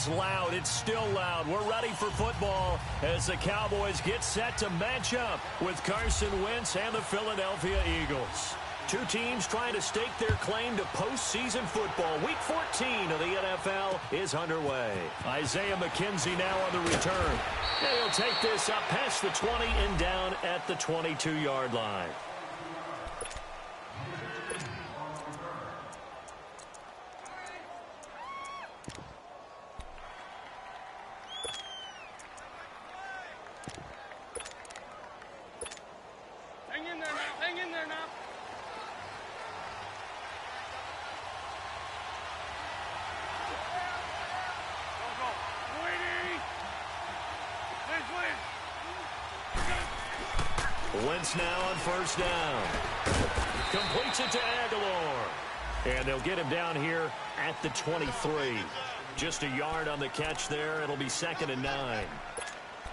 was loud. It's still loud. We're ready for football as the Cowboys get set to match up with Carson Wentz and the Philadelphia Eagles. Two teams trying to stake their claim to postseason football. Week 14 of the NFL is underway. Isaiah McKenzie now on the return. And he'll take this up past the 20 and down at the 22-yard line. Wentz now on first down. Completes it to Aguilar. And they'll get him down here at the 23. Just a yard on the catch there. It'll be 2nd and 9.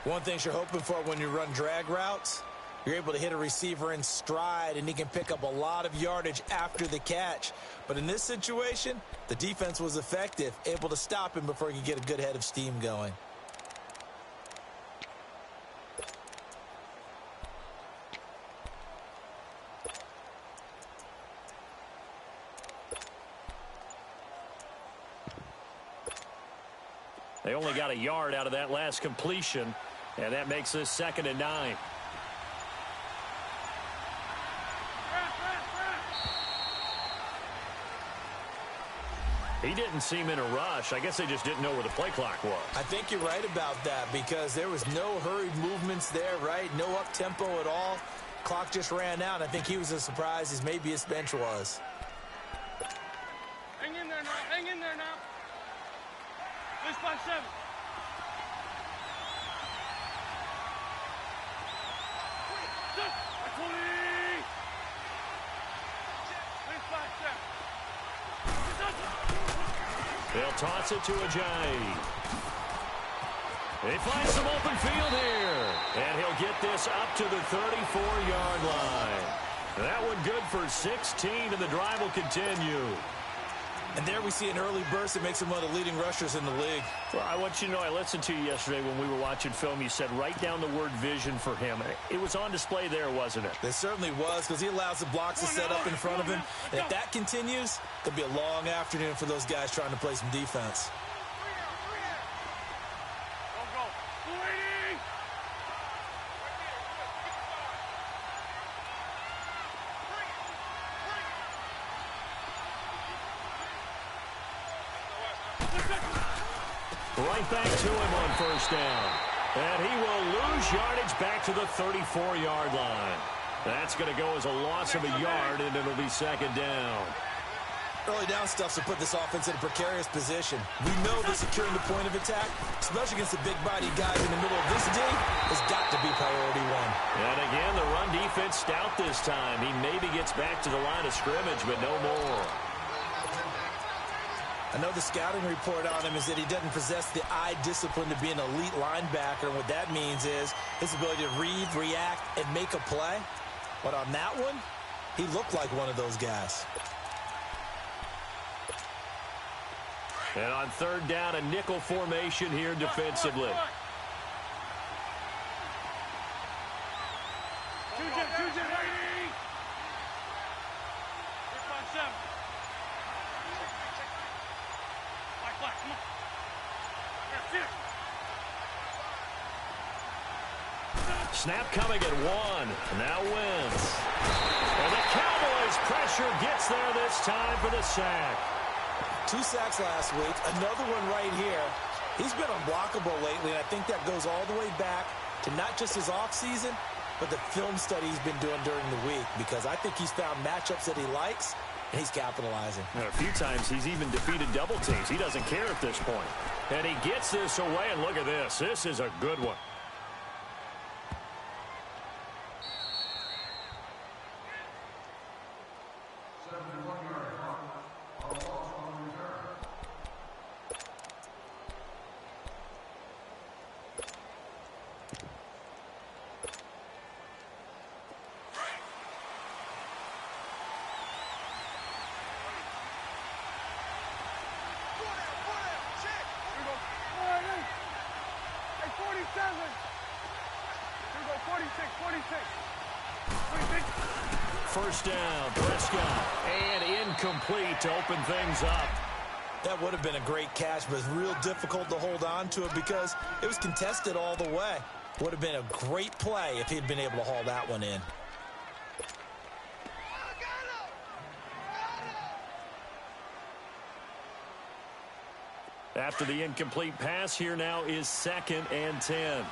One thing you're hoping for when you run drag routes, you're able to hit a receiver in stride, and he can pick up a lot of yardage after the catch. But in this situation, the defense was effective, able to stop him before he could get a good head of steam going. They only got a yard out of that last completion, and that makes this 2nd and 9. He didn't seem in a rush. I guess they just didn't know where the play clock was. I think you're right about that because there was no hurried movements there, right? No up-tempo at all. Clock just ran out. I think he was as surprised as maybe his bench was. Hang in there now. Hang in there now. This by 7. They'll toss it to Ajayi. They find some open field here. And he'll get this up to the 34-yard line. That one good for 16, and the drive will continue. And there we see an early burst that makes him one of the leading rushers in the league. Well, I want you to know, I listened to you yesterday when we were watching film. You said write down the word vision for him. It was on display there, wasn't it? It certainly was, because he allows the blocks to set up in front of him. And if that continues, it'll be a long afternoon for those guys trying to play some defense. Right back to him on first down. And he will lose yardage back to the 34-yard line. That's going to go as a loss of a yard, and it'll be 2nd down. Early down stuff to put this offense in a precarious position. We know that securing the point of attack, especially against the big-bodied guys in the middle of this dig, has got to be priority one. And again, the run defense stout this time. He maybe gets back to the line of scrimmage, but no more. I know the scouting report on him is that he doesn't possess the eye discipline to be an elite linebacker. And what that means is his ability to read, react, and make a play. But on that one, he looked like one of those guys. And on 3rd down, a nickel formation here defensively. Snap coming at 1. Now Wentz. And the Cowboys pressure gets there this time for the sack. 2 sacks last week. Another one right here. He's been unblockable lately, and I think that goes all the way back to not just his offseason, but the film study he's been doing during the week, because I think he's found matchups that he likes, and he's capitalizing. And a few times he's even defeated double teams. He doesn't care at this point. And he gets this away, and look at this. This is a good one. First down, Prescott. And incomplete to open things up. That would have been a great catch, but it's real difficult to hold on to it because it was contested all the way. Would have been a great play if he'd been able to haul that one in. After the incomplete pass, here now is 2nd and 10.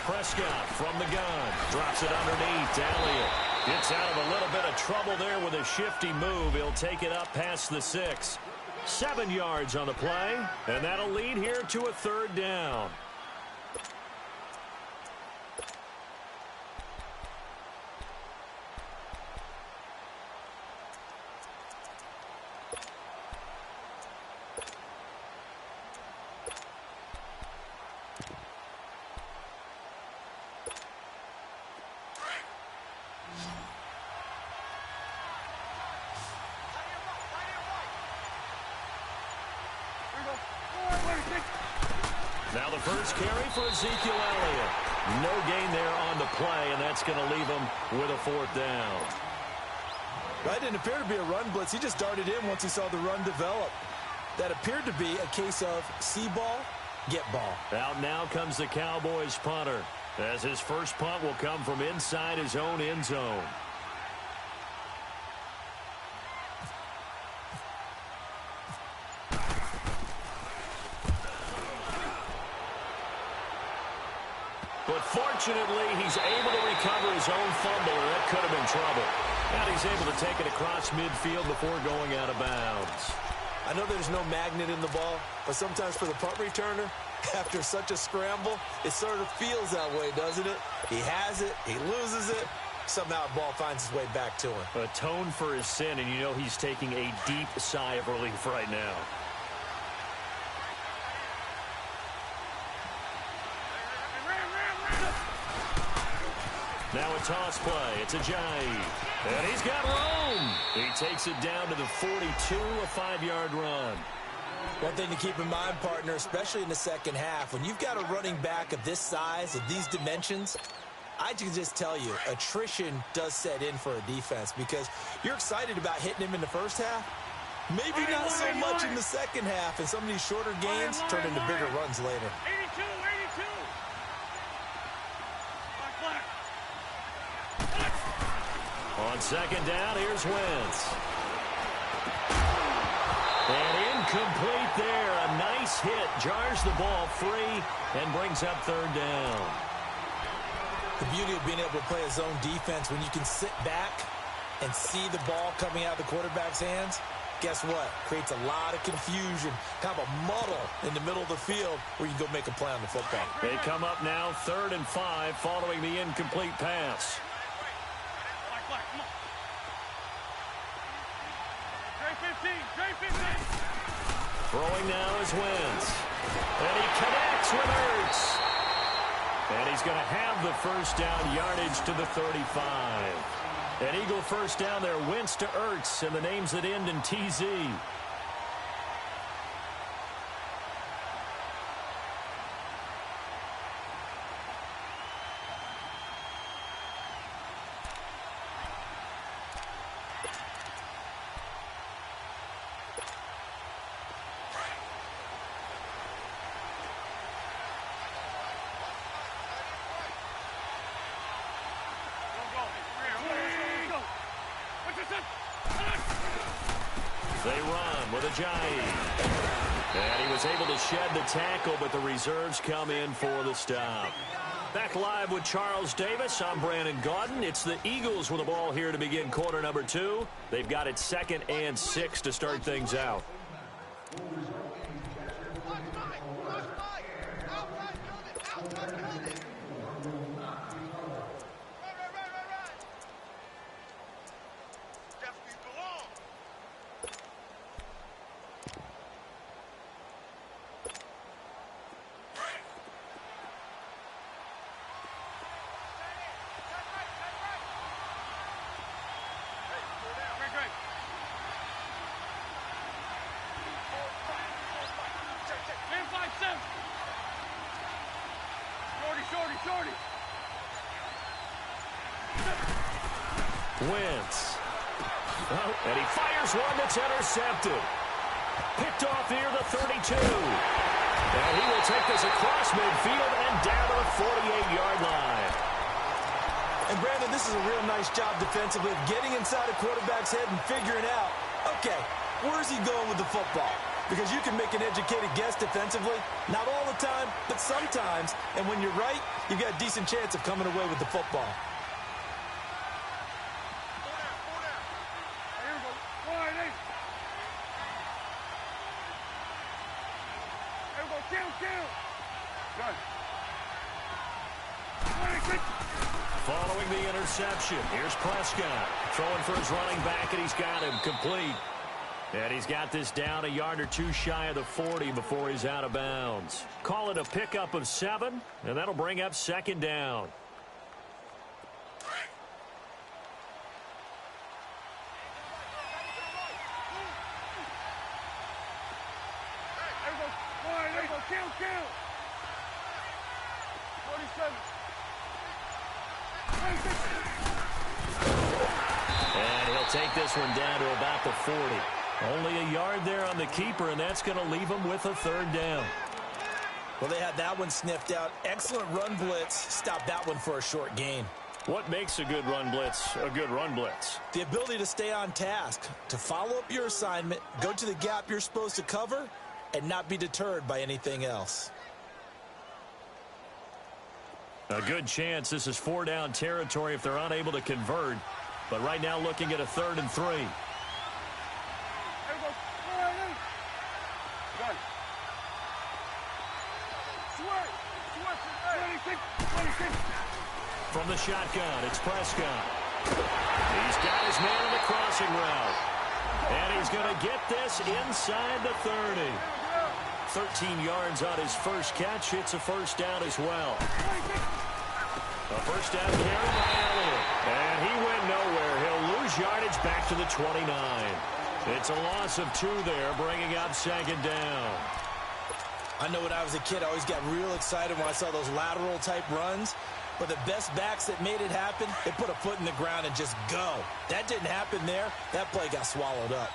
Prescott from the gun. Drops it underneath. Elliott gets out of a little bit of trouble there with a shifty move. He'll take it up past the 6. 7 yards on the play, and that'll lead here to a 3rd down. Now the first carry for Ezekiel Elliott. No gain there on the play, and that's going to leave him with a 4th down. That didn't appear to be a run blitz. He just darted in once he saw the run develop. That appeared to be a case of see ball, get ball. Out now comes the Cowboys punter, as his first punt will come from inside his own end zone. But fortunately, he's able to recover his own fumble, or that could have been trouble. And he's able to take it across midfield before going out of bounds. I know there's no magnet in the ball, but sometimes for the punt returner, after such a scramble, it sort of feels that way, doesn't it? He has it, he loses it, somehow the ball finds its way back to him. Atone for his sin, and you know he's taking a deep sigh of relief right now. Now a toss play. It's Ajayi. And he's got room. He takes it down to the 42, a 5-yard run. One thing to keep in mind, partner, especially in the second half, when you've got a running back of this size, of these dimensions, I can just tell you, attrition does set in for a defense because you're excited about hitting him in the first half. Maybe not so much in the second half, and some of these shorter gains turn into bigger runs later. 82. On second down, here's Wentz. And incomplete there. A nice hit. Jars the ball free and brings up 3rd down. The beauty of being able to play a zone defense when you can sit back and see the ball coming out of the quarterback's hands, guess what? Creates a lot of confusion, kind of a muddle in the middle of the field where you can go make a play on the football. They come up now 3rd and 5 following the incomplete pass. Throwing now is Wentz. And he connects with Ertz. And he's going to have the first down, yardage to the 35. An Eagle first down there, Wentz to Ertz, and the names that end in TZ. They run with Ajayi. And he was able to shed the tackle, but the reserves come in for the stop. Back live with Charles Davis. I'm Brandon Gaudin. It's the Eagles with the ball here to begin quarter number 2. They've got it 2nd and 6 to start things out. Great. Wentz. Oh, and he fires one that's intercepted. Picked off near the 32. And he will take this across midfield and down to the 48-yard line. And, Brandon, this is a real nice job defensively of getting inside a quarterback's head and figuring out, okay, where's he going with the football? Because you can make an educated guess defensively. Not all the time, but sometimes. And when you're right, you've got a decent chance of coming away with the football. Following the interception, here's Prescott. Throwing for his running back, and he's got him complete. And he's got this down a yard or two shy of the 40 before he's out of bounds. Call it a pickup of 7, and that'll bring up second down. And he'll take this one down to about the 40. Only a yard there on the keeper, and that's going to leave him with a third down. Well, they had that one sniffed out. Excellent run blitz. Stop that one for a short gain. What makes a good run blitz a good run blitz? The ability to stay on task, to follow up your assignment, go to the gap you're supposed to cover, and not be deterred by anything else. A good chance this is 4-down territory if they're unable to convert. But right now looking at a 3rd and 3. From the shotgun, it's Prescott. He's got his man on the crossing route. And he's going to get this inside the 30. 13 yards on his first catch. It's a first down as well. A first down carry by Elliott. And he went nowhere. He'll lose yardage back to the 29. It's a loss of 2 there, bringing up second down. I know when I was a kid, I always got real excited when I saw those lateral-type runs. But the best backs that made it happen, they put a foot in the ground and just go. That didn't happen there. That play got swallowed up.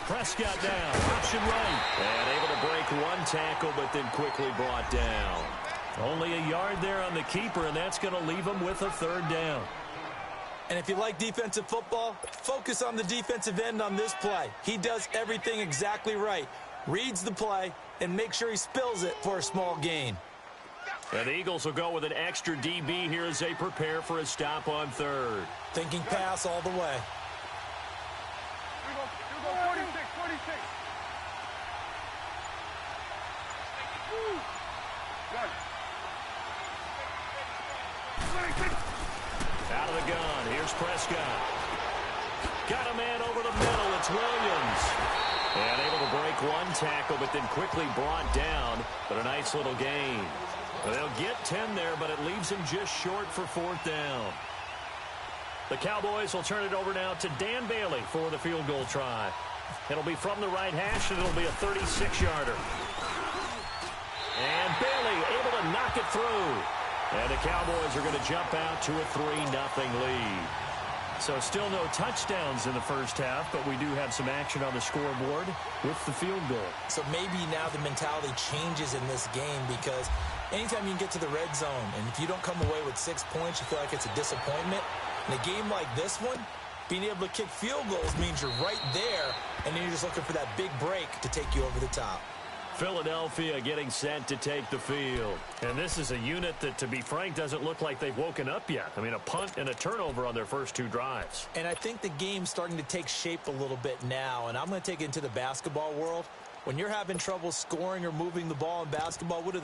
Prescott down, option right. And able to break one tackle, but then quickly brought down. Only a yard there on the keeper, and that's going to leave him with a third down. And if you like defensive football, focus on the defensive end on this play. He does everything exactly right. Reads the play and makes sure he spills it for a small gain. And the Eagles will go with an extra DB here as they prepare for a stop on 3rd. Thinking pass all the way. Out of the gun, here's Prescott. Got a man over the middle, it's Williams. And able to break one tackle, but then quickly brought down. But a nice little gain. They'll get 10 there, but it leaves him just short for 4th down. The Cowboys will turn it over now to Dan Bailey for the field goal try. It'll be from the right hash, and it'll be a 36-yarder. And Bailey able to knock it through. And the Cowboys are going to jump out to a 3-0 lead. So still no touchdowns in the first half, but we do have some action on the scoreboard with the field goal. So maybe now the mentality changes in this game because anytime you can get to the red zone, and if you don't come away with 6 points, you feel like it's a disappointment. In a game like this one, being able to kick field goals means you're right there, and then you're just looking for that big break to take you over the top. Philadelphia getting set to take the field. And this is a unit that, to be frank, doesn't look like they've woken up yet. I mean, a punt and a turnover on their first 2 drives. And I think the game's starting to take shape a little bit now, and I'm going to take it into the basketball world. When you're having trouble scoring or moving the ball in basketball, what do?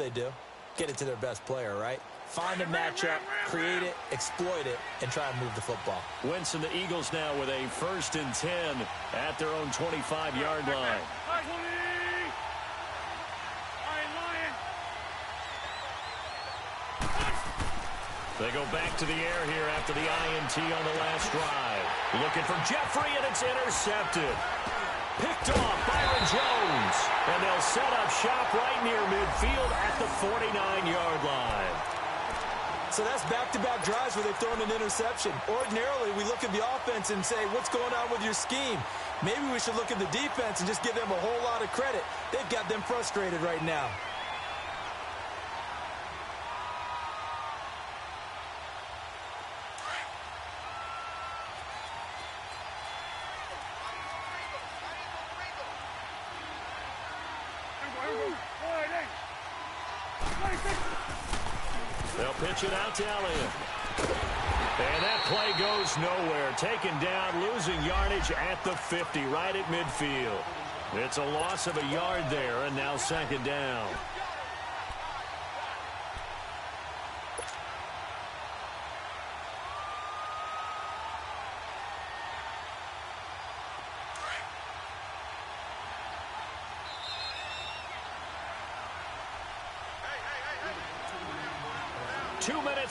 Get it to their best player, right? Find a matchup, create it, exploit it, and try and move the football. Wentz and the Eagles now with a 1st and 10 at their own 25-yard line. They go back to the air here after the INT on the last drive. Looking for Jeffrey, and it's intercepted. Picked off Byron Jones. And they'll set up shop right near midfield at the 49-yard line. So that's back-to-back drives where they've thrown an interception. Ordinarily, we look at the offense and say, what's going on with your scheme? Maybe we should look at the defense and just give them a whole lot of credit. They've got them frustrated right now. They'll pitch it out to Elliott. And that play goes nowhere. Taken down, losing yardage at the 50, right at midfield. It's a loss of a yard there, and now second down.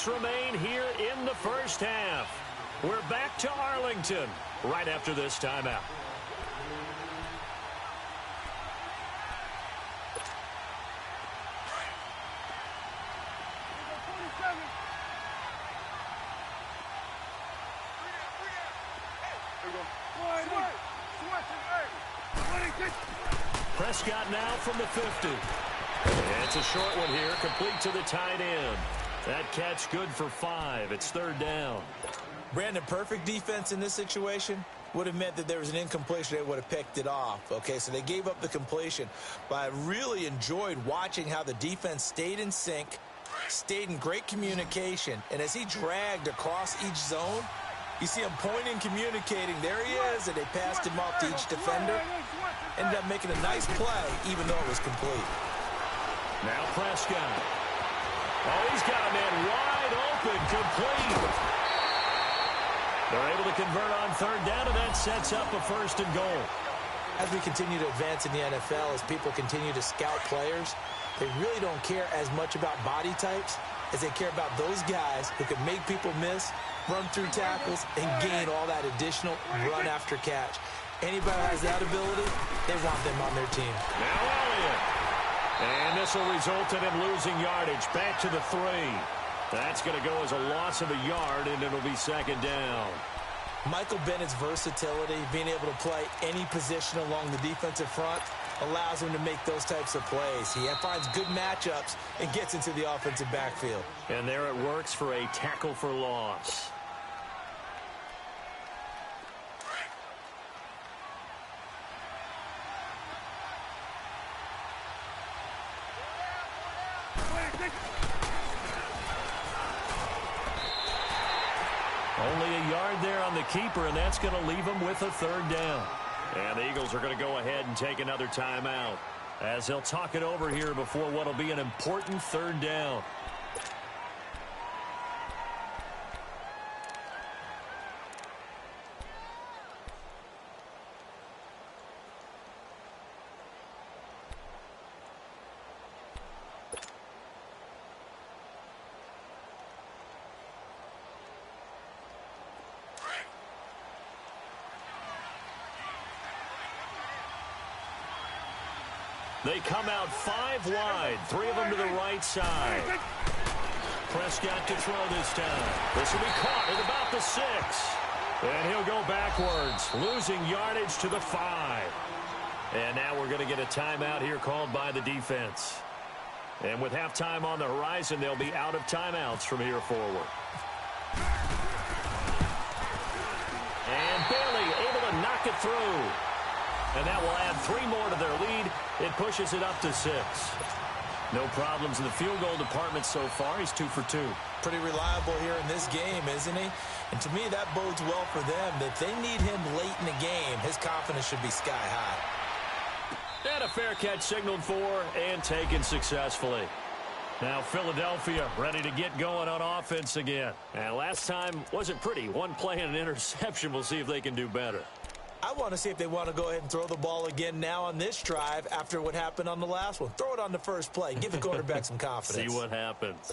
Remain here in the first half. We're back to Arlington right after this timeout. Prescott now from the 50. It's a short one here, complete to the tight end. That catch good for 5. It's third down. Brandon, perfect defense in this situation would have meant that there was an incompletion. They would have picked it off. Okay, so they gave up the completion. But I really enjoyed watching how the defense stayed in sync, stayed in great communication. And as he dragged across each zone, you see him pointing, communicating. There he is, and they passed him off to each defender. Ended up making a nice play, even though it was complete. Now Prescott. Oh, he's got a man wide open, complete. They're able to convert on third down, and that sets up a first and goal. As we continue to advance in the NFL, as people continue to scout players, they really don't care as much about body types as they care about those guys who can make people miss, run through tackles, and gain all that additional run after catch. Anybody who has that ability, they want them on their team. Now Elliott. And this will result in him losing yardage. Back to the 3. That's going to go as a loss of a yard, and it'll be second down. Michael Bennett's versatility, being able to play any position along the defensive front, allows him to make those types of plays. He finds good matchups and gets into the offensive backfield. And there it works for a tackle for loss. Only a yard there on the keeper, and that's going to leave him with a third down. And the Eagles are going to go ahead and take another timeout as they'll talk it over here before what will be an important third down. They come out 5 wide, 3 of them to the right side. Prescott to throw this time. This will be caught at about the 6. And he'll go backwards, losing yardage to the 5. And now we're going to get a timeout here called by the defense. And with halftime on the horizon, they'll be out of timeouts from here forward. And Bailey able to knock it through. And that will add 3 more to their lead. It pushes it up to 6. No problems in the field goal department so far. He's 2 for 2. Pretty reliable here in this game, isn't he? And to me, that bodes well for them. If they need him late in the game, his confidence should be sky high. And a fair catch signaled for and taken successfully. Now Philadelphia ready to get going on offense again. And last time wasn't pretty. 1 play and an interception. We'll see if they can do better. I want to see if they want to go ahead and throw the ball again now on this drive after what happened on the last one. Throw it on the first play. Give the quarterback some confidence. See what happens.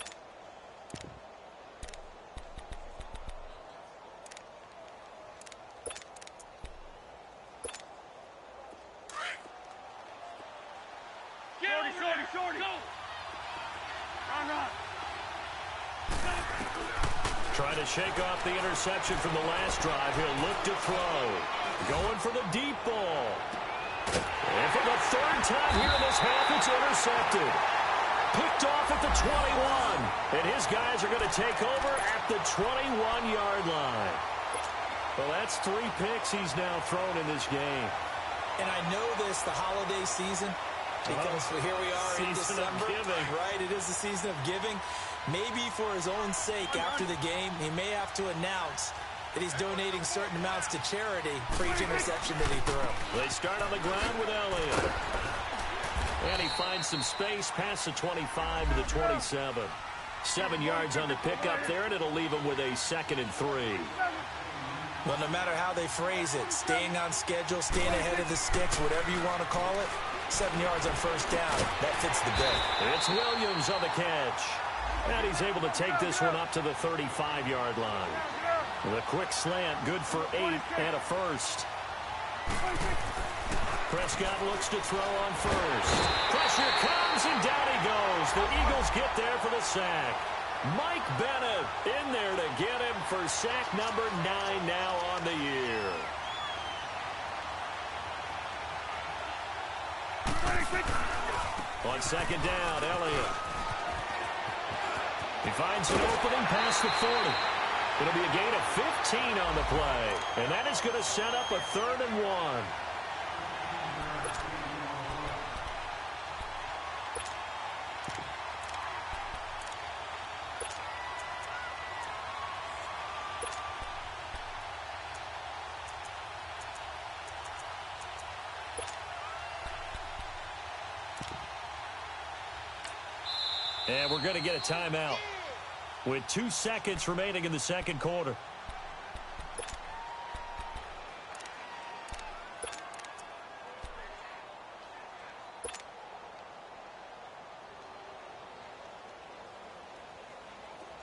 shake off the interception from the last drive, he'll look to throw. Going for the deep ball. And for the third time here in this half, it's intercepted. Picked off at the 21. And his guys are going to take over at the 21-yard line. Well, that's 3 picks he's now thrown in this game. And I know this, the holiday season, because here we are in December. Right, it is the season of giving. Maybe for his own sake after the game, he may have to announce that he's donating certain amounts to charity for each interception that he threw. They start on the ground with Elliott. And he finds some space past the 25 to the 27. 7 yards on the pickup there, and it'll leave him with a 2nd and 3. Well, no matter how they phrase it, staying on schedule, staying ahead of the sticks, whatever you want to call it, 7 yards on first down. That fits the bill. It's Williams on the catch. And he's able to take this one up to the 35-yard line. The quick slant, good for 8 and a first. Prescott looks to throw on first. Pressure comes, and down he goes. The Eagles get there for the sack. Mike Bennett in there to get him for sack number 9 now on the year. On second down, Elliott. He finds an opening past the 40. It'll be a gain of 15 on the play. And that is going to set up a 3rd and 1. And we're going to get a timeout with 2 seconds remaining in the second quarter.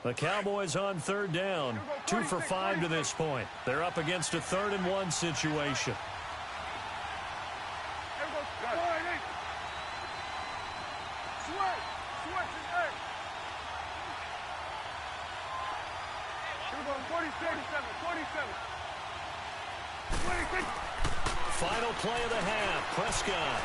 The Cowboys on 3rd down. 2 for 5 to this point. They're up against a 3rd and 1 situation. Final play of the half. Prescott.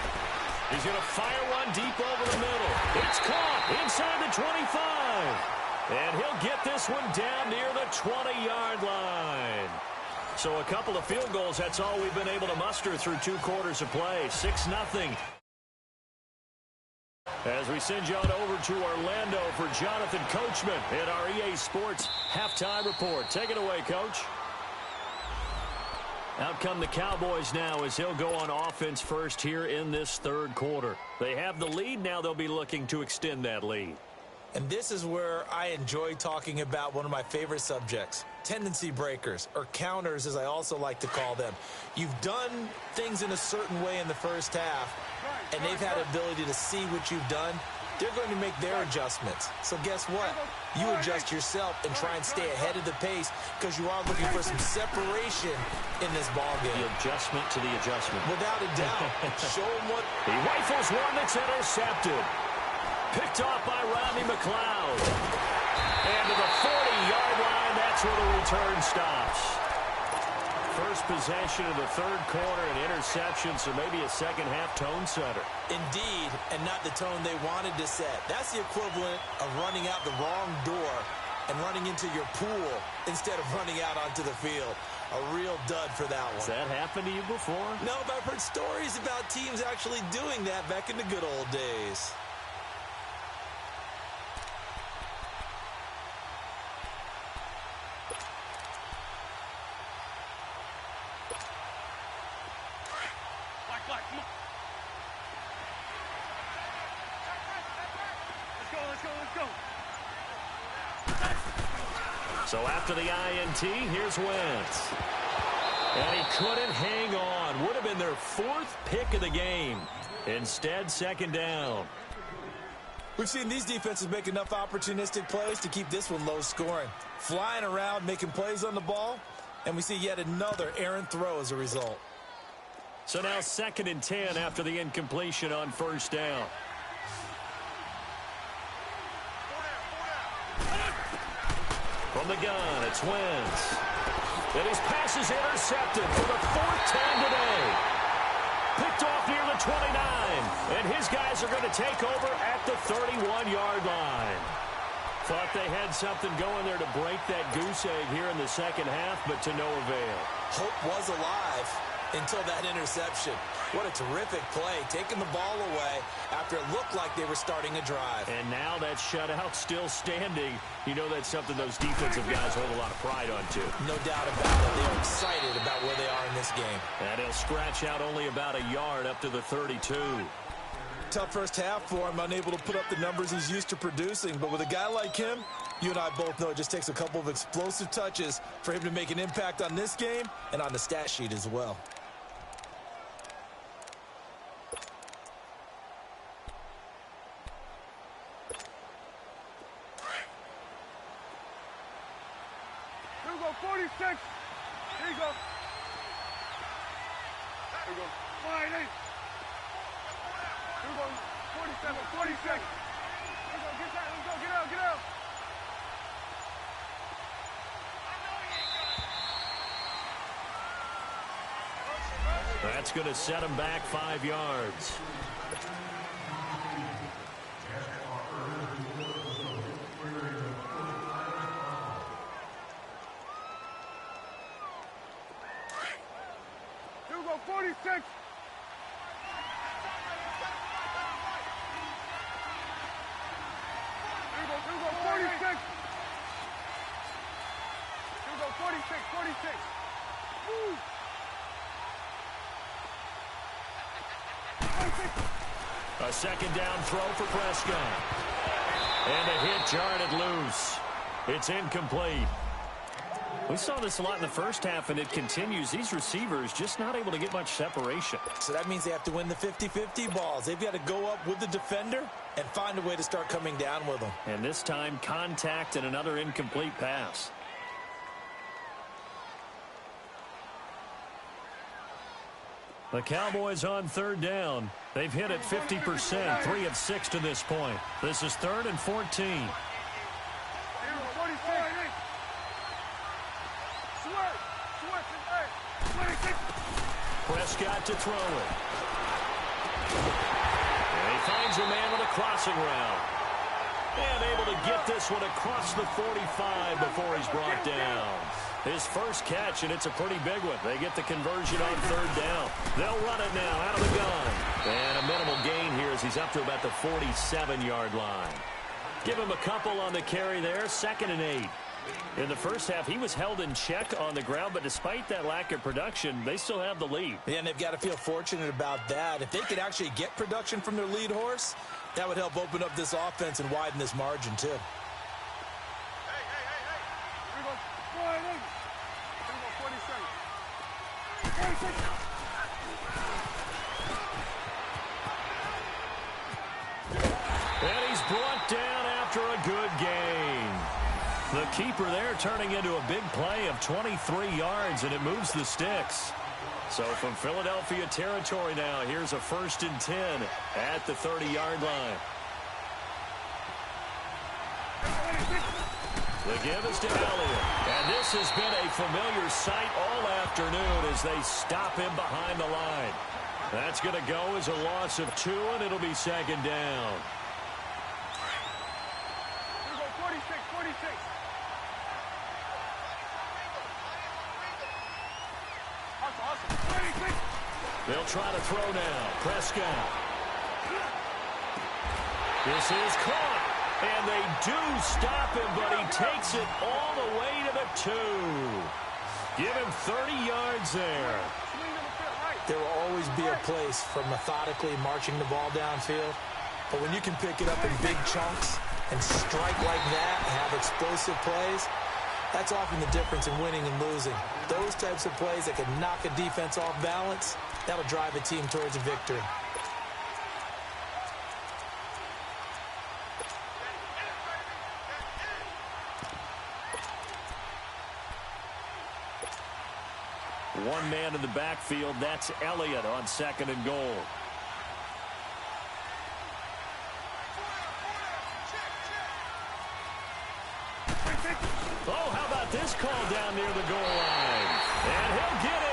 He's going to fire one deep over the middle. It's caught inside the 25. And he'll get this one down near the 20-yard line. So a couple of field goals, that's all we've been able to muster through 2 quarters of play. 6-0. As we send you on over to Orlando for Jonathan Coachman in our EA Sports Halftime Report. Take it away, Coach. Out come the Cowboys now as they'll go on offense first here in this 3rd quarter. They have the lead. Now they'll be looking to extend that lead. And this is where I enjoy talking about one of my favorite subjects, tendency breakers, or counters as I also like to call them. You've done things in a certain way in the first half, and they've had ability to see what you've done. They're going to make their adjustments. So guess what? You adjust yourself and try and stay ahead of the pace because you are looking for some separation in this ballgame. The adjustment to the adjustment. Without a doubt. Show him what. He rifles one that's intercepted. Picked off by Rodney McLeod. And to the 40-yard line, that's where the return stops. First possession of the 3rd quarter, an interception, so maybe a second-half tone setter. Indeed, and not the tone they wanted to set. That's the equivalent of running out the wrong door and running into your pool instead of running out onto the field. A real dud for that one. Has that happened to you before? No, but I've heard stories about teams actually doing that back in the good old days. So after the INT, here's Wentz. And he couldn't hang on. Would have been their 4th pick of the game. Instead, 2nd down. We've seen these defenses make enough opportunistic plays to keep this one low scoring. Flying around, making plays on the ball, and we see yet another errant throw as a result. So now 2nd and 10 after the incompletion on first down. From the gun, it's Wentz. And his pass is intercepted for the 4th time today. Picked off near the 29. And his guys are going to take over at the 31-yard line. Thought they had something going there to break that goose egg here in the second half, but to no avail. Hope was alive until that interception. What a terrific play, taking the ball away after it looked like they were starting a drive. And now that shutout still standing. You know that's something those defensive guys hold a lot of pride on, too. No doubt about it. They are excited about where they are in this game. And he'll scratch out only about a yard up to the 32. Tough first half for him, unable to put up the numbers he's used to producing. But with a guy like him, you and I both know it just takes a couple of explosive touches for him to make an impact on this game and on the stat sheet as well. Here we go, 46. Here you go. Here we go. 5-8. Here we go, 47, 46. Here we go, get that, let's go, get out, get out. That's going to set him back 5 yards. Here we go, 46. Here we go, 46. Here we go, 46, 46. Woo. A second down throw for Prescott. And a hit jarred it loose. It's incomplete. We saw this a lot in the first half, and it continues. These receivers just not able to get much separation. So that means they have to win the 50-50 balls. They've got to go up with the defender and find a way to start coming down with them. And this time, contact and another incomplete pass. The Cowboys on third down. They've hit it 50%, 3 of 6 to this point. This is 3rd and 14. Prescott to throw it. And he finds a man with a crossing route. And able to get this one across the 45 before he's brought down. His first catch, and it's a pretty big one. They get the conversion on third down. They'll run it now out of the gun. And a minimal gain here as he's up to about the 47-yard line. Give him a couple on the carry there, 2nd and 8. In the first half, he was held in check on the ground, but despite that lack of production, they still have the lead. Yeah, and they've got to feel fortunate about that. If they could actually get production from their lead horse, that would help open up this offense and widen this margin, too. Here we go, 4-8. Here we go, 47. 46. And he's brought down after a good gain. The keeper there turning into a big play of 23 yards, and it moves the sticks. So from Philadelphia territory now, here's a 1st and 10 at the 30-yard line. The give is to Elliott. And this has been a familiar sight all afternoon as they stop him behind the line. That's going to go as a loss of 2, and it'll be 2nd down. Here we go, 46, 46. Awesome. 26. They'll try to throw now. Prescott. This is caught. And they do stop him, but he takes it all the way to the 2. Give him 30 yards there. There will always be a place for methodically marching the ball downfield. But when you can pick it up in big chunks and strike like that and have explosive plays, that's often the difference in winning and losing. Those types of plays that can knock a defense off balance, that'll drive a team towards a victory. One man in the backfield, that's Elliott on 2nd and goal. Oh, down near the goal line. And he'll get in.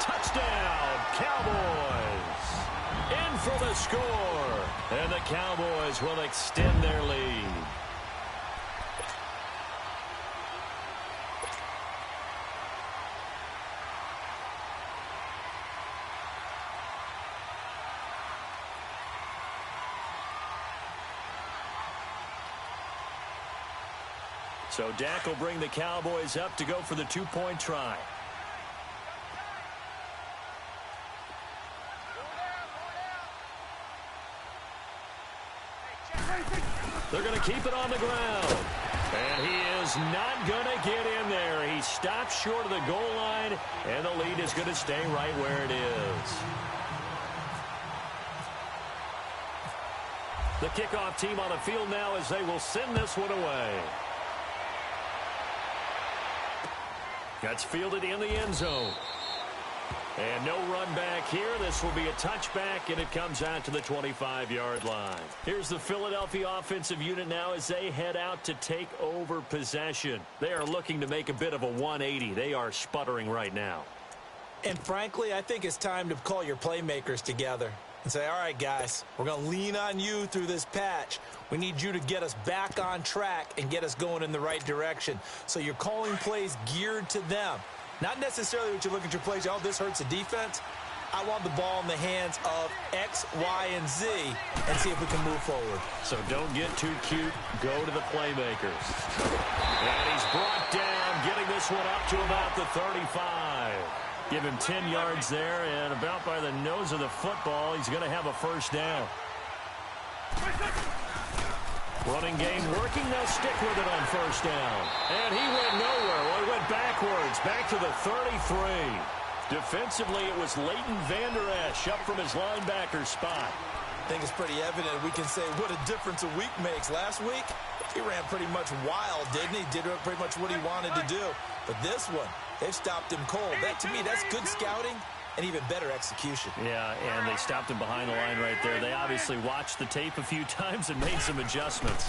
Touchdown, Cowboys. In for the score. And the Cowboys will extend their lead. So Dak will bring the Cowboys up to go for the two-point try. They're going to keep it on the ground. And he is not going to get in there. He stops short of the goal line, and the lead is going to stay right where it is. The kickoff team on the field now as they will send this one away. That's fielded in the end zone. And no run back here. This will be a touchback, and it comes out to the 25-yard line. Here's the Philadelphia offensive unit now as they head out to take over possession. They are looking to make a bit of a 180. They are sputtering right now. And frankly, I think it's time to call your playmakers together and say, all right, guys, we're going to lean on you through this patch. We need you to get us back on track and get us going in the right direction. So you're calling plays geared to them. Not necessarily what you look at your plays, oh, this hurts the defense. I want the ball in the hands of X, Y, and Z and see if we can move forward. So don't get too cute. Go to the playmakers. And he's brought down, getting this one up to about the 35. Give him 10 yards there, and about by the nose of the football, he's going to have a first down. Running game working. They'll stick with it on first down. And he went nowhere. Well, he went backwards, back to the 33. Defensively, it was Leighton Vander Esch up from his linebacker spot. I think it's pretty evident we can say what a difference a week makes. Last week, he ran pretty much wild, didn't he? Did pretty much what he wanted to do. But this one, they've stopped him cold. That, to me, that's good scouting and even better execution. Yeah, and they stopped him behind the line right there. They obviously watched the tape a few times and made some adjustments.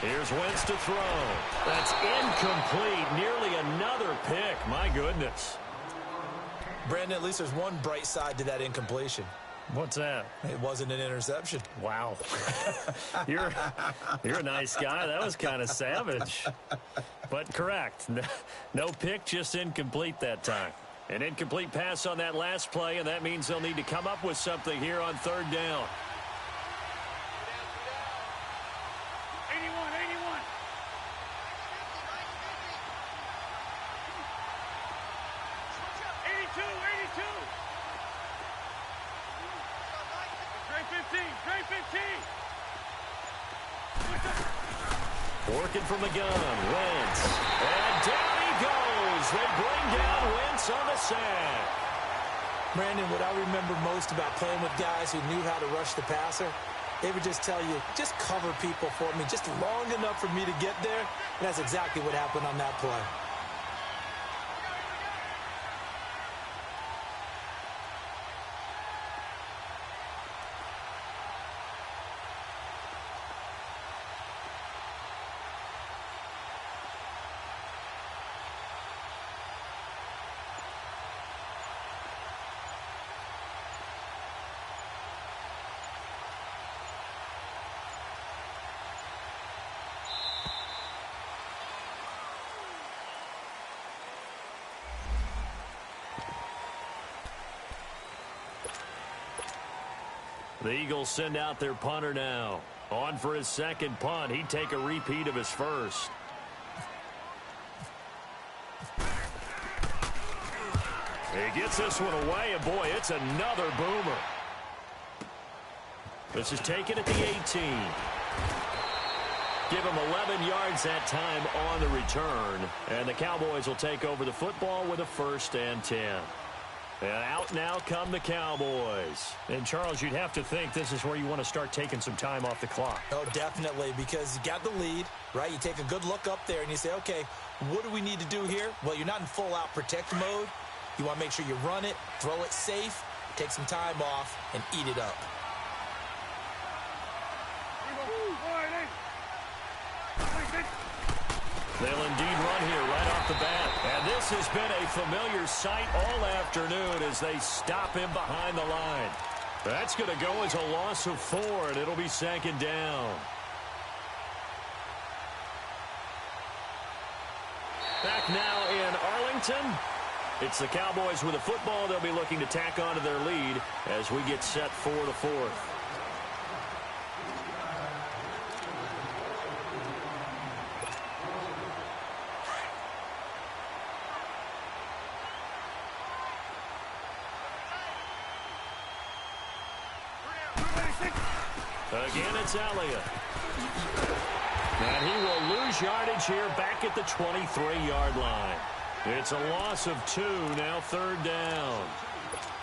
Here's Wentz to throw. That's incomplete. Nearly another pick. My goodness. Brandon, at least there's one bright side to that incompletion. What's that? It wasn't an interception. Wow. You're a nice guy. That was kind of savage. But correct. No pick, just incomplete that time. An incomplete pass on that last play, and that means they'll need to come up with something here on third down. 81, 81. Trey 15. Working from the gun, Wentz. And down he goes. They bring down Wentz on the sack. Brandon, what I remember most about playing with guys who knew how to rush the passer, they would just tell you, just cover people for me, just long enough for me to get there. And that's exactly what happened on that play. The Eagles send out their punter now. On for his second punt. He'd take a repeat of his first. He gets this one away, and boy, it's another boomer. This is taken at the 18. Give him 11 yards that time on the return. And the Cowboys will take over the football with a 1st and 10. And out now come the Cowboys. And, Charles, you'd have to think this is where you want to start taking some time off the clock. Oh, definitely, because you got the lead, right? You take a good look up there and you say, okay, what do we need to do here? Well, you're not in full-out protect mode. You want to make sure you run it, throw it safe, take some time off, and eat it up. They'll indeed run here right off off the bat. And this has been a familiar sight all afternoon as they stop him behind the line. That's going to go as a loss of 4, and it'll be 2nd down. Back now in Arlington. It's the Cowboys with the football. They'll be looking to tack on to their lead as we get set for the 4th. Again, it's Elliott. And he will lose yardage here back at the 23-yard line. It's a loss of 2, now 3rd down.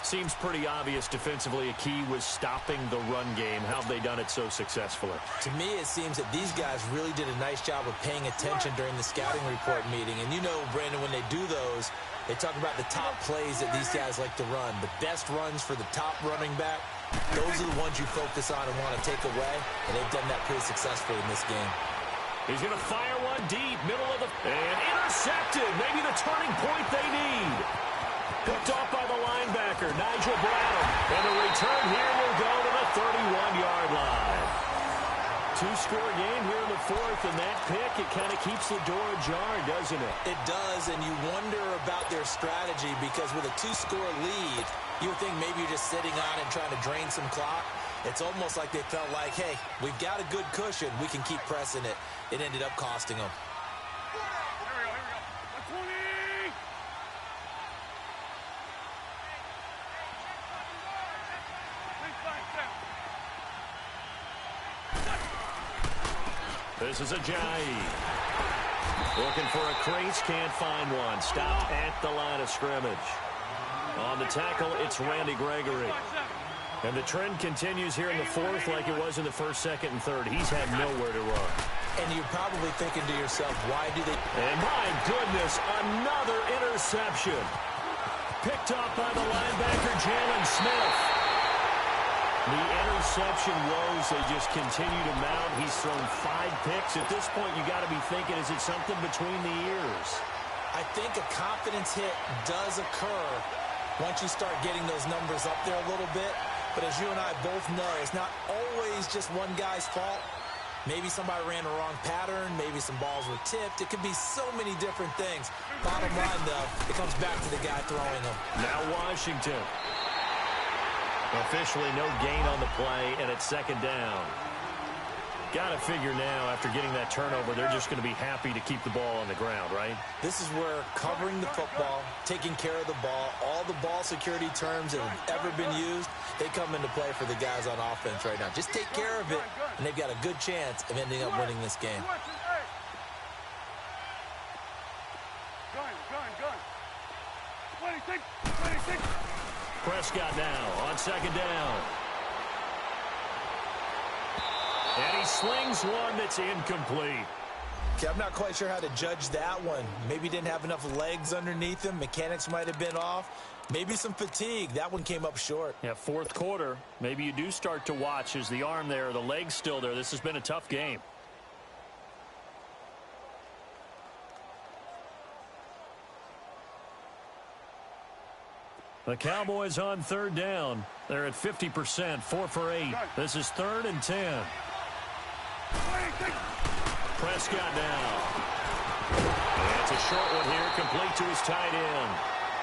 Seems pretty obvious defensively a key was stopping the run game. How have they done it so successfully? To me, it seems that these guys really did a nice job of paying attention during the scouting report meeting. And you know, Brandon, when they do those, they talk about the top plays that these guys like to run. The best runs for the top running back, those are the ones you focus on and want to take away. And they've done that pretty successfully in this game. He's going to fire one deep, middle of the... And intercepted. Maybe the turning point they need. Picked off by the linebacker, Nigel Bradham. And the return here will go to the 31-yard line. 2-score game here in the 4th, and that pick, it kind of keeps the door ajar, doesn't it? It does, and you wonder about their strategy because with a 2-score lead, you would think maybe you're just sitting on it and trying to drain some clock. It's almost like they felt like, hey, we've got a good cushion. We can keep pressing it. It ended up costing them. Here we go. 120! This is Ajayi. Looking for a crease, can't find one. Stopped at the line of scrimmage. On the tackle, it's Randy Gregory. And the trend continues here in the 4th like it was in the 1st, 2nd, and 3rd. He's had nowhere to run. And you're probably thinking to yourself, why do they... And my goodness, another interception. Picked off by the linebacker, Jalen Smith. The interception woes, they just continue to mount. He's thrown 5 picks. At this point, you got to be thinking, is it something between the ears? I think a confidence hit does occur once you start getting those numbers up there a little bit. But as you and I both know, it's not always just one guy's fault. Maybe somebody ran the wrong pattern. Maybe some balls were tipped. It could be so many different things. Bottom line, though, it comes back to the guy throwing them. Now Washington. Officially no gain on the play, and it's 2nd down. Got to figure now, after getting that turnover, they're just going to be happy to keep the ball on the ground, right? This is where covering the football, taking care of the ball, all the ball security terms that have ever been used, they come into play for the guys on offense right now. Just take care of it, and they've got a good chance of ending up winning this game. Gun. 26. Prescott now on 2nd down. And he slings one that's incomplete. Okay, I'm not quite sure how to judge that one. Maybe didn't have enough legs underneath him. Mechanics might have been off. Maybe some fatigue. That one came up short. Yeah, 4th quarter. Maybe you do start to watch as the arm there, the leg's still there. This has been a tough game. The Cowboys on 3rd down. They're at 50%, 4 for 8. This is 3rd and 10. Prescott now. And it's a short one here, complete to his tight end.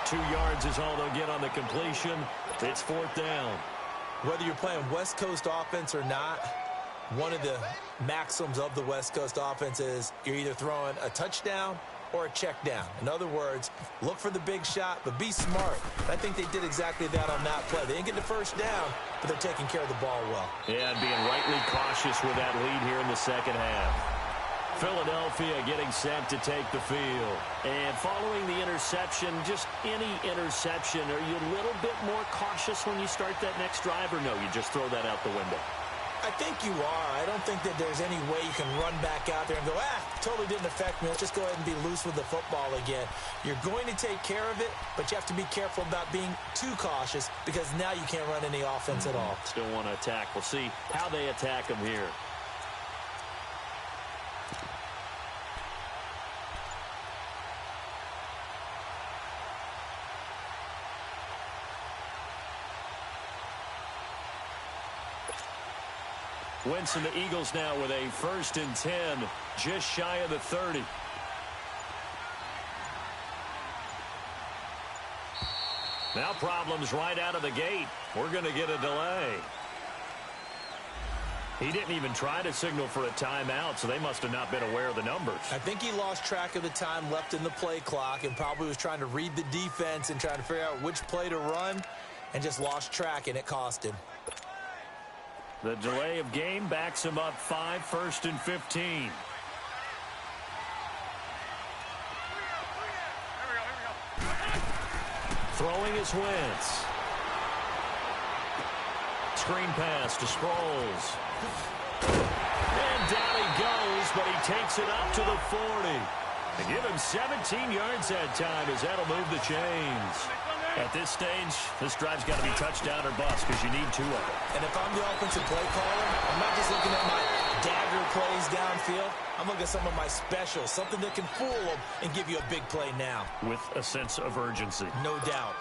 2 yards is all they'll get on the completion. It's 4th down. Whether you're playing West Coast offense or not, one of the maxims of the West Coast offense is you're either throwing a touchdown or a check down. In other words, look for the big shot, but be smart. I think they did exactly that on that play. They didn't get the first down, but they're taking care of the ball well. Yeah, and being rightly cautious with that lead here in the 2nd half. Philadelphia getting set to take the field. And following the interception, just any interception, are you a little bit more cautious when you start that next drive, or no, you just throw that out the window? I think you are. I don't think that there's any way you can run back out there and go, totally didn't affect me. Let's just go ahead and be loose with the football again. You're going to take care of it, but you have to be careful about being too cautious because now you can't run any offense at all. Still want to attack. We'll see how they attack them here. Wentz and the Eagles now with a 1st and 10, just shy of the 30. Now problems right out of the gate. We're going to get a delay. He didn't even try to signal for a timeout, so they must have not been aware of the numbers. I think he lost track of the time left in the play clock and probably was trying to read the defense and trying to figure out which play to run and just lost track, and it cost him. The delay of game backs him up 5, 1st and 15. Throwing is Wentz. Screen pass to Sproles. And down he goes, but he takes it up to the 40. They give him 17 yards that time as that'll move the chains. At this stage, this drive's got to be touchdown or bust because you need 2 of them. And if I'm the offensive play caller, I'm not just looking at my dagger plays downfield. I'm looking at some of my specials, something that can fool them and give you a big play now. With a sense of urgency. No doubt.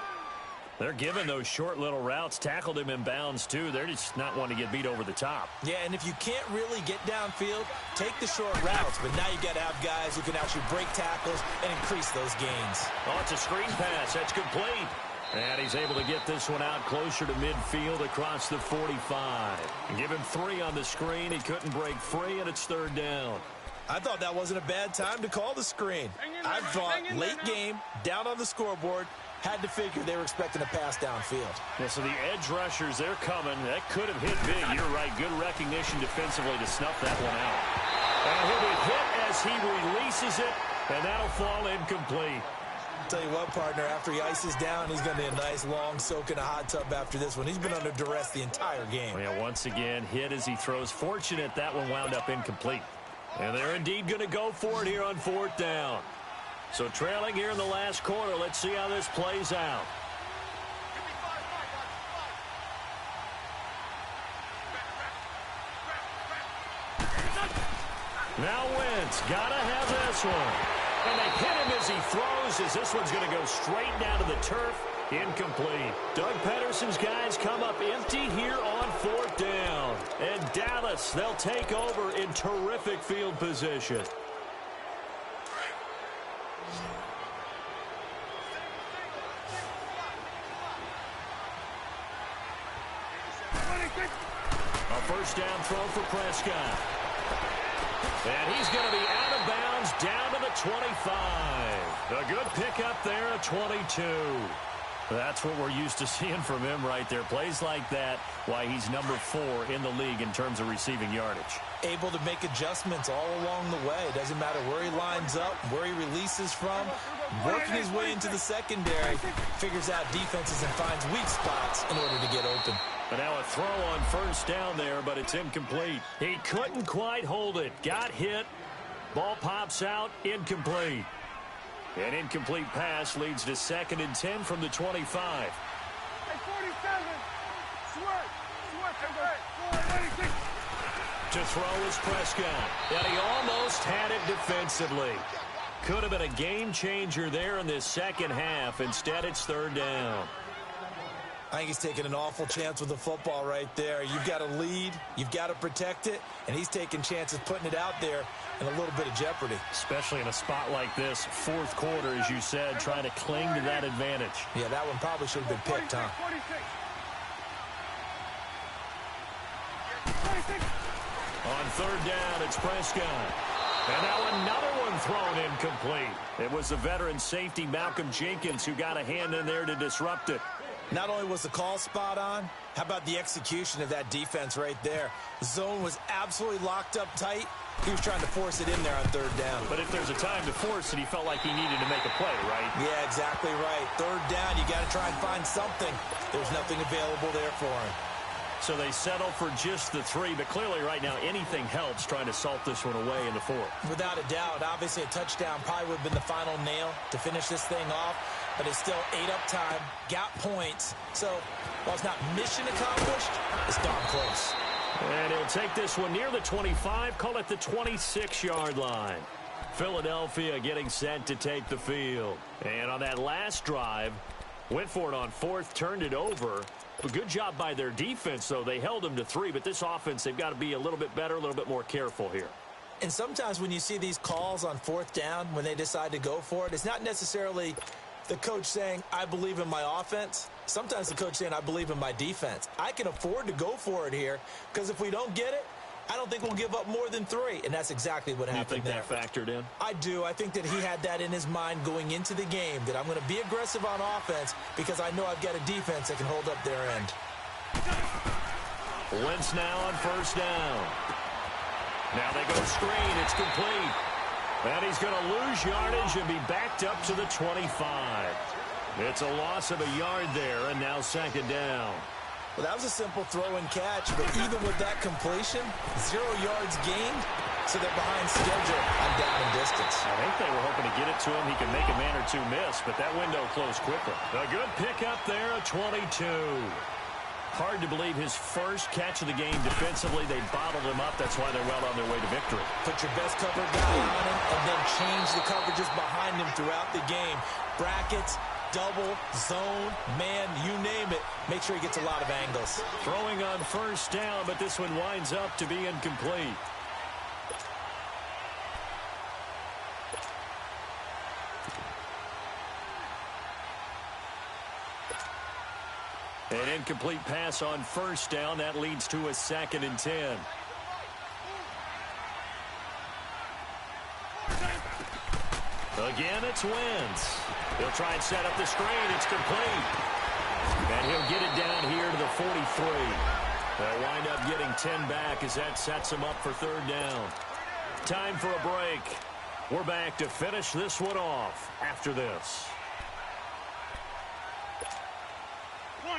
They're giving those short little routes, tackled him in bounds too. They're just not wanting to get beat over the top. Yeah, and if you can't really get downfield, take the short routes. But now you got to have guys who can actually break tackles and increase those gains. Oh, it's a screen pass. That's complete. And he's able to get this one out closer to midfield across the 45. And give him 3 on the screen. He couldn't break free, and it's 3rd down. I thought that wasn't a bad time to call the screen. I thought late game, down on the scoreboard, had to figure they were expecting a pass downfield. Yeah, so the edge rushers, they're coming. That could have hit big. You're right. Good recognition defensively to snuff that one out. And he'll be hit as he releases it, and that'll fall incomplete. Tell you what, partner, after he ices down, he's going to be a nice long soak in a hot tub after this one. He's been under duress the entire game. Yeah, once again, hit as he throws. Fortunate that one wound up incomplete. And they're indeed going to go for it here on 4th down. So trailing here in the last quarter, let's see how this plays out. Now Wentz, gotta have this one. And they hit him as he throws, as this one's going to go straight down to the turf. Incomplete. Doug Pedersen's guys come up empty here on 4th down. And Dallas, they'll take over in terrific field position. A 1st down throw for Prescott. And he's going to be out of bounds down to the 25. A good pickup there at 22. That's what we're used to seeing from him right there. Plays like that, why he's number 4 in the league in terms of receiving yardage. Able to make adjustments all along the way. Doesn't matter where he lines up, where he releases from. Working his way into the secondary, figures out defenses and finds weak spots in order to get open. But now a throw on 1st down there, but it's incomplete. He couldn't quite hold it. Got hit. Ball pops out. Incomplete. An incomplete pass leads to 2nd and 10 from the 25. Hey, 47. Swerve. To throw is Prescott. And he almost had it defensively. Could have been a game changer there in this second half. Instead, it's 3rd down. I think he's taking an awful chance with the football right there. You've got to lead, you've got to protect it, and he's taking chances putting it out there in a little bit of jeopardy. Especially in a spot like this, 4th quarter, as you said, trying to cling to that advantage. Yeah, that one probably should have been picked, huh? 46. On 3rd down, it's Prescott. And now another one thrown incomplete. It was the veteran safety Malcolm Jenkins who got a hand in there to disrupt it. Not only was the call spot on, how about the execution of that defense right there? The zone was absolutely locked up tight. He was trying to force it in there on 3rd down. But if there's a time to force it, he felt like he needed to make a play, right? Yeah, exactly right. 3rd down, you got to try and find something. There's nothing available there for him. So they settle for just the 3, but clearly right now anything helps trying to salt this one away in the 4th. Without a doubt, obviously a touchdown probably would have been the final nail to finish this thing off, but it's still 8 up time, got points. So while it's not mission accomplished, it's darn close. And he'll take this one near the 25, call it the 26-yard line. Philadelphia getting set to take the field. And on that last drive, Went for it on fourth, turned it over. A good job by their defense, though. They held them to 3, but this offense, they've got to be a little bit better, a little bit more careful here. And sometimes when you see these calls on fourth down, when they decide to go for it, it's not necessarily the coach saying, I believe in my offense. Sometimes the coach saying, I believe in my defense. I can afford to go for it here because if we don't get it, I don't think we'll give up more than 3, and that's exactly what happened there. You think that factored in? I do. I think that he had that in his mind going into the game, that I'm going to be aggressive on offense because I know I've got a defense that can hold up their end. Wentz now on first down. Now they go screen. It's complete. And he's going to lose yardage and be backed up to the 25. It's a loss of a yard there, and now second down. Well, that was a simple throw and catch, but even with that completion, 0 yards gained, so they're behind schedule on down and distance. I think they were hoping to get it to him. He could make a man or 2 miss, but that window closed quickly. A good pickup there, a 22. Hard to believe his first catch of the game defensively. They bottled him up. That's why they're well on their way to victory. Put your best cover guy on him and then change the coverages behind him throughout the game. Brackets, double, zone, man, you name it. Make sure he gets a lot of angles. Throwing on first down, but this one winds up to be incomplete. An incomplete pass on first down. That leads to a 2nd and 10. Again, it's Wentz. He'll try and set up the screen. It's complete. And he'll get it down here to the 43. They'll wind up getting 10 back as that sets him up for third down. Time for a break. We're back to finish this one off after this.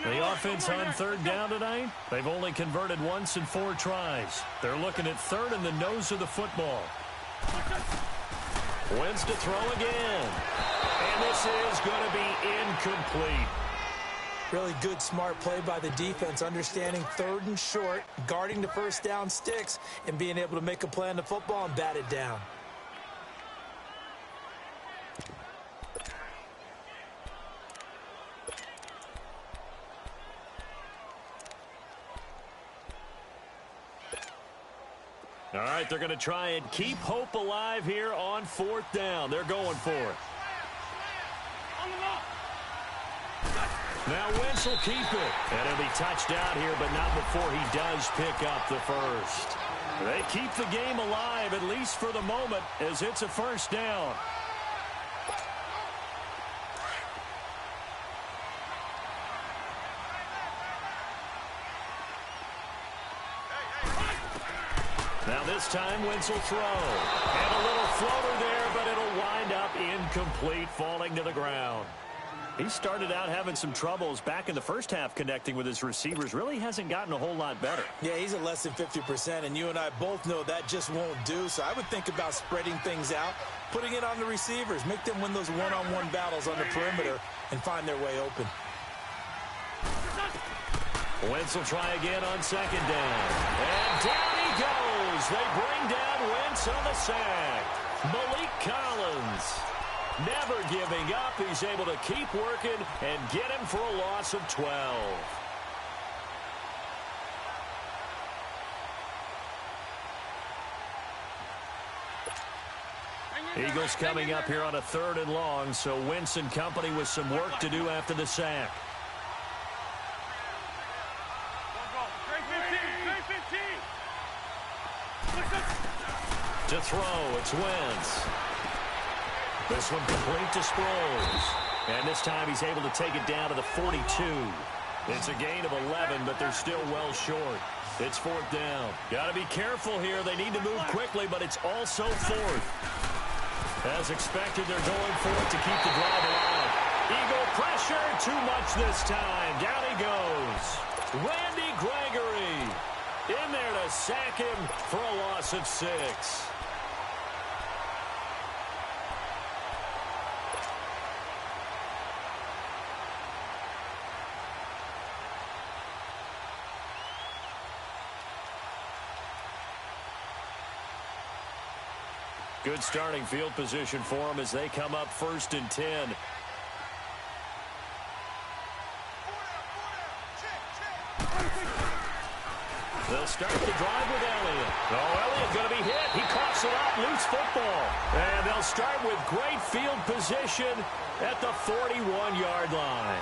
The offense on third down tonight, they've only converted once in 4 tries. They're looking at third in the nose of the football. Wentz to throw again. And this is going to be incomplete. Really good, smart play by the defense, understanding third and short, guarding the first down sticks, and being able to make a play on the football and bat it down. All right, they're going to try and keep hope alive here on fourth down. They're going for it. Now Wentz will keep it. And he'll be touched out here, but not before he does pick up the first. They keep the game alive, at least for the moment, as it's a first down. Now this time, Wentz will throw. And a little floater there, but it'll wind up incomplete, falling to the ground. He started out having some troubles back in the first half connecting with his receivers. Really hasn't gotten a whole lot better. Yeah, he's at less than 50%, and you and I both know that just won't do. So I would think about spreading things out, putting it on the receivers, make them win those one-on-one battles on the perimeter and find their way open. Wentz will try again on second down. And down he goes. They bring down Wentz on the sack. Malik Collins never giving up. He's able to keep working and get him for a loss of 12. Eagles coming up here on a 3rd and long, so Wentz and company with some work to do after the sack. To throw, it's Wentz. This one complete to Sproles. And this time he's able to take it down to the 42. It's a gain of 11, but they're still well short. It's 4th down. Got to be careful here. They need to move quickly, but it's also 4th. As expected, they're going for it to keep the drive alive. Eagle pressure, too much this time. Down he goes. Randy Gregory in there to sack him for a loss of 6. Good starting field position for them as they come up 1st and 10. They'll start the drive with Elliott. Oh, Elliott going to be hit. He coughs it up. Loose football. And they'll start with great field position at the 41-yard line.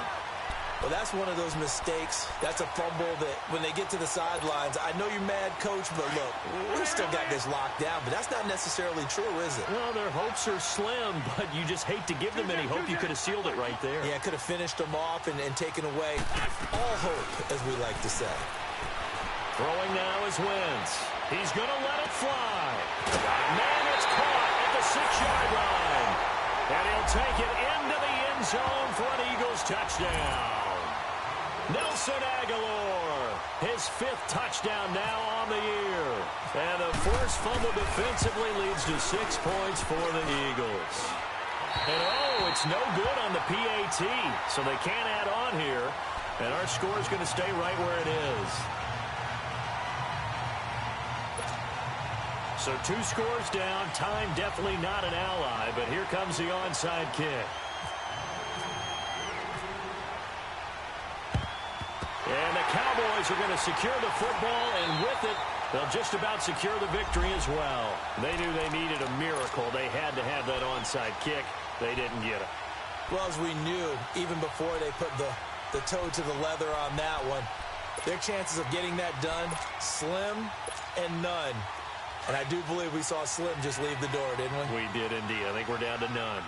Well, that's one of those mistakes. That's a fumble that when they get to the sidelines, I know you're mad, Coach, but look, we still got this locked down. But that's not necessarily true, is it? Well, their hopes are slim, but you just hate to give them any hope. You could have sealed it right there. Yeah, could have finished them off and taken away all hope, as we like to say. Throwing now is Wentz. He's going to let it fly. Man, it's caught at the 6-yard line. And he'll take it into the end zone for an Eagles touchdown. Nelson Aguilar, his 5th touchdown now on the year. And the forced fumble defensively leads to 6 points for the Eagles. And oh, it's no good on the PAT, so they can't add on here. And our score is going to stay right where it is. So 2 scores down, time definitely not an ally, but here comes the onside kick. And the Cowboys are going to secure the football, and with it, they'll just about secure the victory as well. They knew they needed a miracle. They had to have that onside kick. They didn't get it. Well, as we knew, even before they put the toe to the leather on that one, their chances of getting that done, slim and none. And I do believe we saw Slim just leave the door, didn't we? We did indeed. I think we're down to none.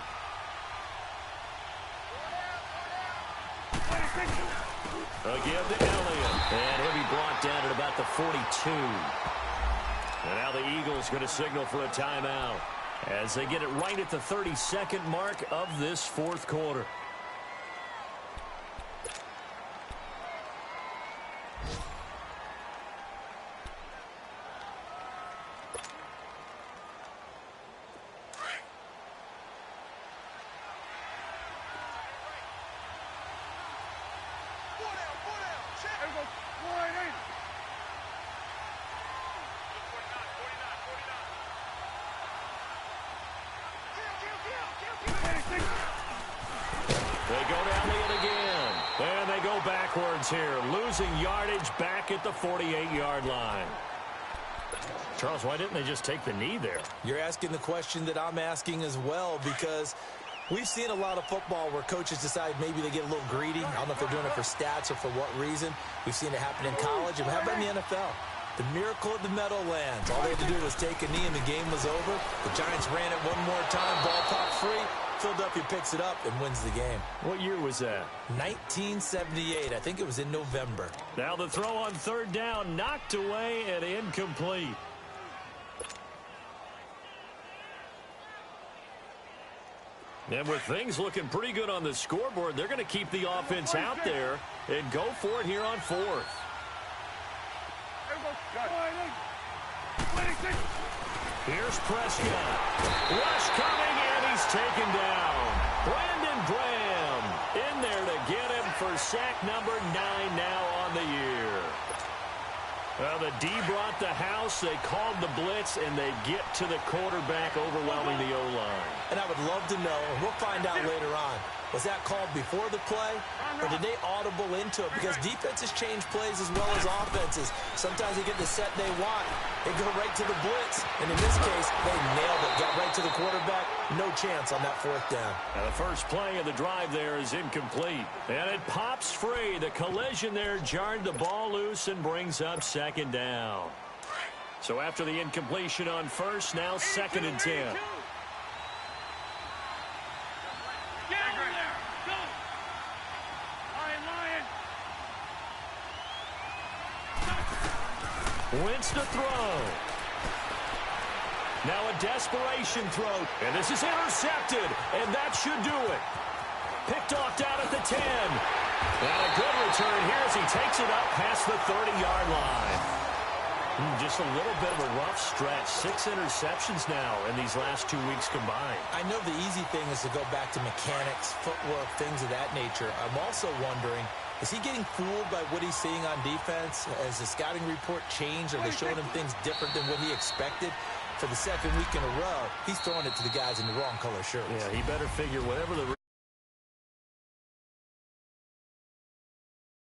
Again to Elliott. And he'll be brought down at about the 42. And now the Eagles going to signal for a timeout as they get it right at the 32nd mark of this 4th quarter. Here, losing yardage back at the 48-yard line. Charles, why didn't they just take the knee there? You're asking the question that I'm asking as well, because we've seen a lot of football where coaches decide maybe they get a little greedy. I don't know if they're doing it for stats or for what reason. We've seen it happen in college, and how about in the NFL? The miracle of the Meadowlands. All they had to do was take a knee, and the game was over. The Giants ran it one more time, ball popped free. Philadelphia picks it up and wins the game. What year was that? 1978. I think it was in November. Now the throw on 3rd down, knocked away and incomplete. And with things looking pretty good on the scoreboard, they're going to keep the offense out there and go for it here on 4th. Here's Prescott. Rush coming, and he's taken down. Brandon Graham in there to get him for sack number 9 now on the year. Well, the D brought the house. They called the blitz, and they get to the quarterback, overwhelming the O-line. And I would love to know, and we'll find out later on, was that called before the play, or did they audible into it? Because defenses change plays as well as offenses. Sometimes they get the set they want. They go right to the blitz. And in this case, they nailed it. Got right to the quarterback. No chance on that 4th down. Now the first play of the drive there is incomplete. And it pops free. The collision there jarred the ball loose and brings up 2nd down. So after the incompletion on 1st, now 2nd and 10. Wentz to throw. Now a desperation throw. And this is intercepted. And that should do it. Picked off down at the 10. And a good return here as he takes it up past the 30-yard line. Just a little bit of a rough stretch. 6 interceptions now in these last 2 weeks combined. I know the easy thing is to go back to mechanics, footwork, things of that nature. I'm also wondering, is he getting fooled by what he's seeing on defense? Has the scouting report changed? Are they showing him things different than what he expected? For the 2nd week in a row, he's throwing it to the guys in the wrong color shirts. Yeah, he better figure whatever the